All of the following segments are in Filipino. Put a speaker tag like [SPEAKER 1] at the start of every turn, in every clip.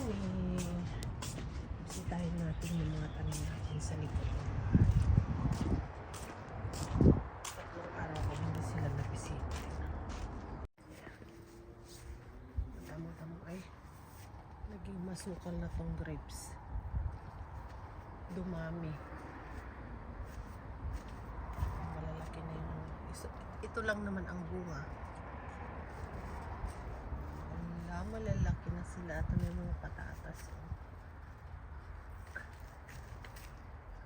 [SPEAKER 1] morning. Bisitahin natin yung mga tanim natin sa likod. Tatlong araw ko hindi sila nabisita. Damo-damo ay naging masukal na tong grapes. Dumami. Malalaki na yung ito lang naman ang bunga. Malalaki na sila at may mga patatas.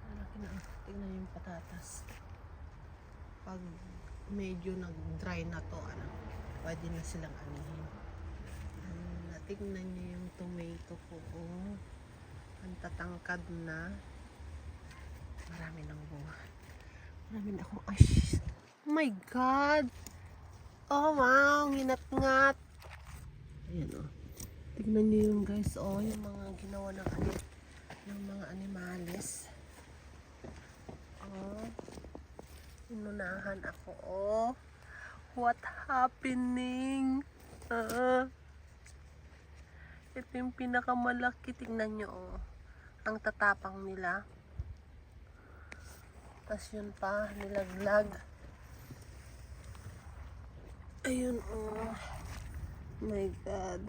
[SPEAKER 1] Malaki na. Tingnan yung patatas. Pag medyo nag-dry na to, pwede na silang anihin. Tingnan nyo yung tomato ko. Ang tatangkad na. Marami ng bunga. Marami na akong oh my God! Oh wow! Nginat-ngat! Ayan o. Tignan nyo yung guys yung mga ginawa ng mga animales. Inunahan ako what happening? Ito yung pinakamalaki. Tignan nyo ang tatapang nila. Tas yun pa nilaglag. Ayun my God.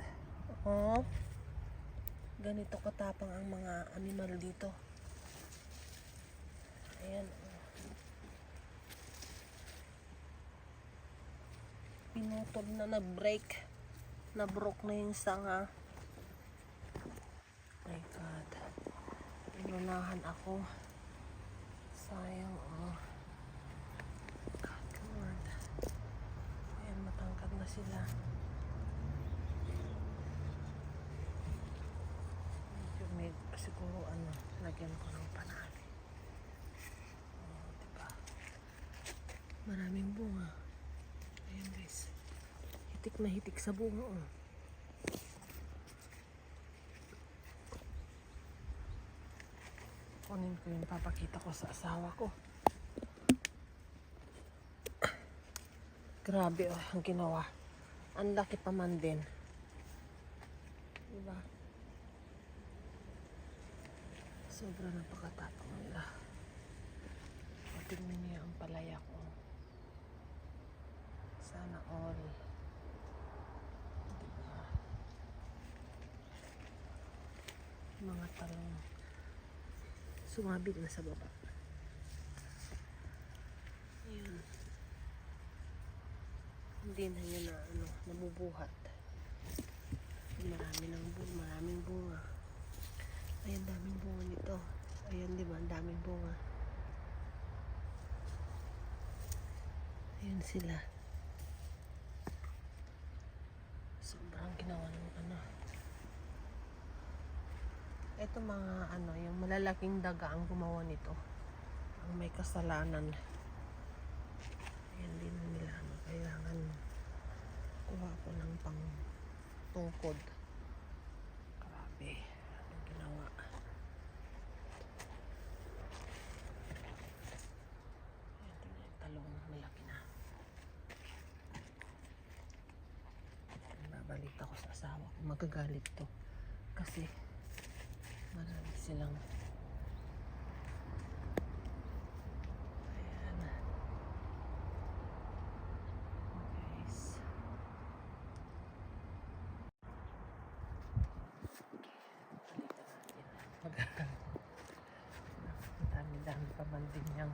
[SPEAKER 1] Ganito katapang ang mga animal dito. Ayan. Pinutol na na-break. Na-broke na yung sanga. My God. Inunahan ako. Sayang God Lord. Ayan, matangkad na sila. Siguro lagyan ko ng panali. Diba? Maraming bunga. Ayan guys. Hitik na hitik sa bunga Kunin ko yung papakita ko sa asawa ko. Grabe ang ginawa. Ang laki pa man din. Diba? Sobra napakatapang nila. Tingnan niyo ang palaya ko. Sana all. Diba? Mga talong. Sumabit na sa baba. Ayan. Hindi na yun nabubuhat. Maraming bunga. Ayan, daming bunga nito. Ayan, di ba? Ang daming bunga. Ayan sila. Sobrang ginawa ng Ito mga yung malalaking daga ang gumawa nito. Ang may kasalanan. Ayan, din nila kailangan kuha ko ng pang tungkod. Grabe. Ginawa. Ayan, tingnan yung talong. Malaki na. Babalik ako sa asawa ko. Magagalit to. Kasi marami silang ayan. Guys. Dami-dami pa man din yung